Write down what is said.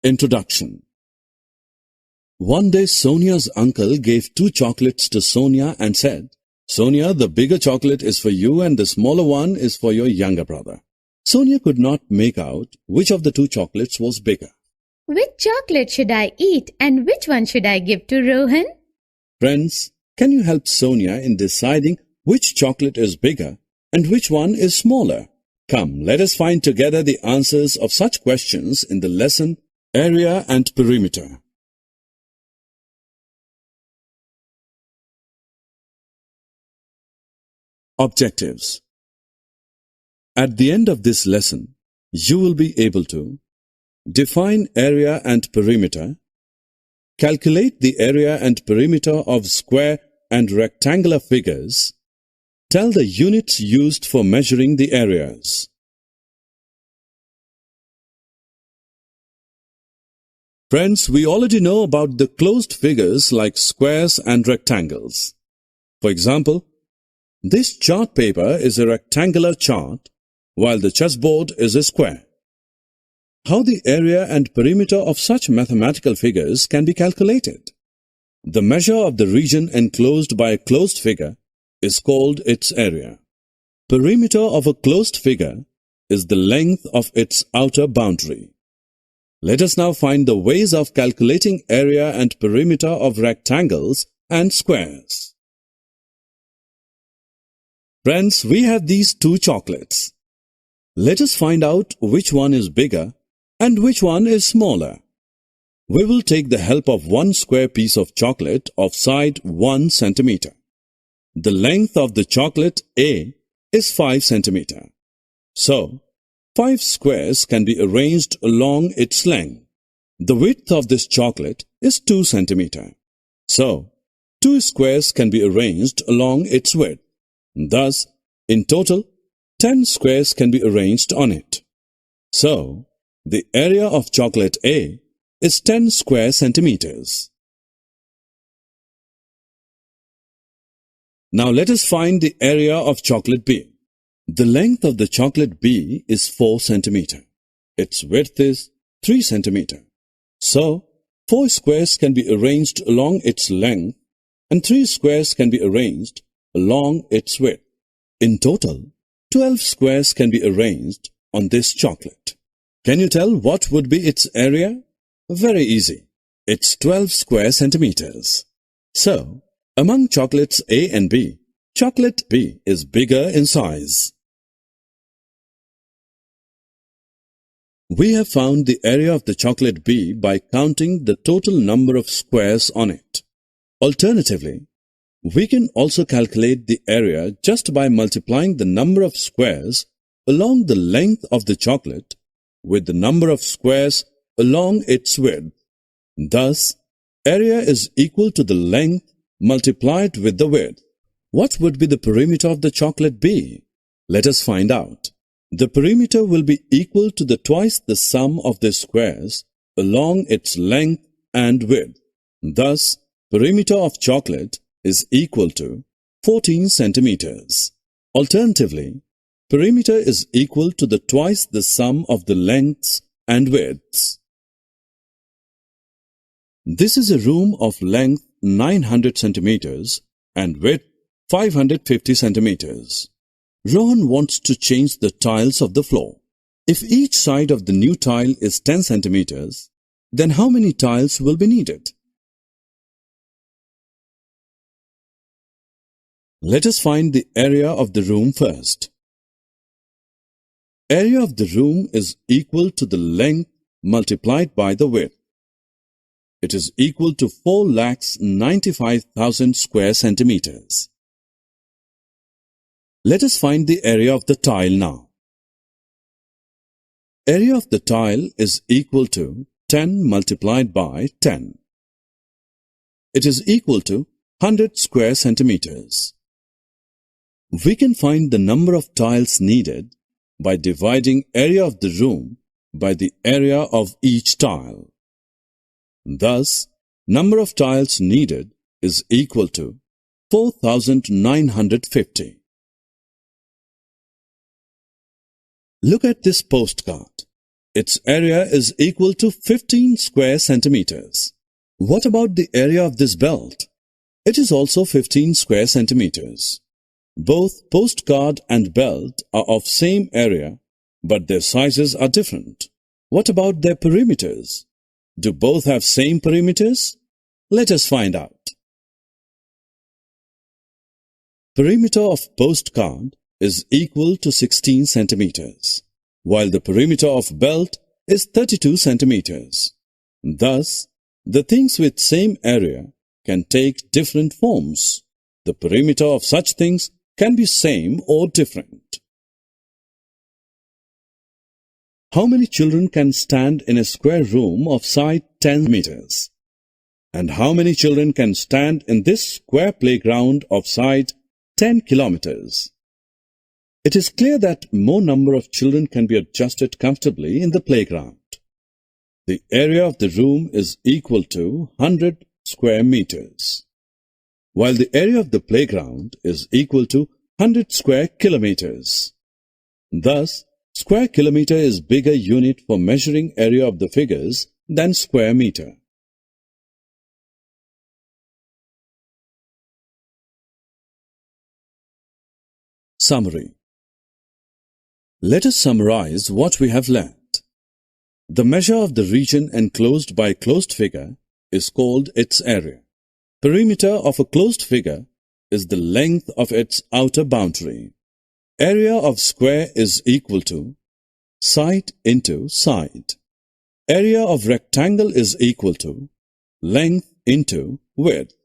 Introduction. One day Sonia's uncle gave 2 chocolates to Sonia and said, "Sonia, the bigger chocolate is for you and the smaller one is for your younger brother." Sonia could not make out which of the 2 chocolates was bigger. Which chocolate should I eat and which one should I give to Rohan? Friends, can you help Sonia in deciding which chocolate is bigger and which one is smaller? Come, let us find together the answers of such questions in the lesson Area and Perimeter. Objectives. At the end of this lesson, you will be able to define area and perimeter, calculate the area and perimeter of square and rectangular figures, tell the units used for measuring the areas. Friends, we already know about the closed figures like squares and rectangles. For example, this chart paper is a rectangular chart, while the chessboard is a square. How the area and perimeter of such mathematical figures can be calculated? The measure of the region enclosed by a closed figure is called its area. Perimeter of a closed figure is the length of its outer boundary. Let us now find the ways of calculating area and perimeter of rectangles and squares. Friends, we have these 2 chocolates. Let us find out which one is bigger and which one is smaller. We will take the help of one square piece of chocolate of side 1 centimeter. The length of the chocolate A is 5 centimeter. So, 5 squares can be arranged along its length. The width of this chocolate is 2 centimeter. So, 2 squares can be arranged along its width. Thus, in total, 10 squares can be arranged on it. So, the area of chocolate A is 10 square centimeters. Now let us find the area of chocolate B. The length of the chocolate B is 4 centimeter. Its width is 3 centimeter. So, 4 squares can be arranged along its length and 3 squares can be arranged along its width. In total, 12 squares can be arranged on this chocolate. Can you tell what would be its area? Very easy. It's 12 square centimeters. So, among chocolates A and B, chocolate B is bigger in size. We have found the area of the chocolate B by counting the total number of squares on it. Alternatively, we can also calculate the area just by multiplying the number of squares along the length of the chocolate with the number of squares along its width. Thus, area is equal to the length multiplied with the width. What would be the perimeter of the chocolate B? Let us find out. The perimeter will be equal to the twice the sum of the squares along its length and width. Thus, perimeter of chocolate is equal to 14 centimeters. Alternatively, perimeter is equal to the twice the sum of the lengths and widths. This is a room of length 900 centimeters and width 550 centimeters. Rohan wants to change the tiles of the floor. If each side of the new tile is 10 centimeters, then how many tiles will be needed? Let us find the area of the room first. Area of the room is equal to the length multiplied by the width. It is equal to 4,95,000 square centimeters. Let us find the area of the tile now. Area of the tile is equal to 10 multiplied by 10. It is equal to 100 square centimeters. We can find the number of tiles needed by dividing area of the room by the area of each tile. Thus, number of tiles needed is equal to 4,950. Look at this postcard. Its area is equal to 15 square centimeters. What about the area of this belt? It is also 15 square centimeters. Both postcard and belt are of same area, but their sizes are different. What about their perimeters? Do both have same perimeters? Let us find out. Perimeter of postcard is equal to 16 centimeters, while the perimeter of belt is 32 centimeters. Thus, the things with same area can take different forms. The perimeter of such things can be same or different. How many children can stand in a square room of side 10 meters? And how many children can stand in this square playground of side 10 kilometers? It is clear that more number of children can be adjusted comfortably in the playground. The area of the room is equal to 100 square meters, while the area of the playground is equal to 100 square kilometers. Thus, square kilometer is bigger unit for measuring area of the figures than square meter. Summary. Let us summarize what we have learned. The measure of the region enclosed by a closed figure is called its area. Perimeter of a closed figure is the length of its outer boundary. Area of square is equal to side into side. Area of rectangle is equal to length into width.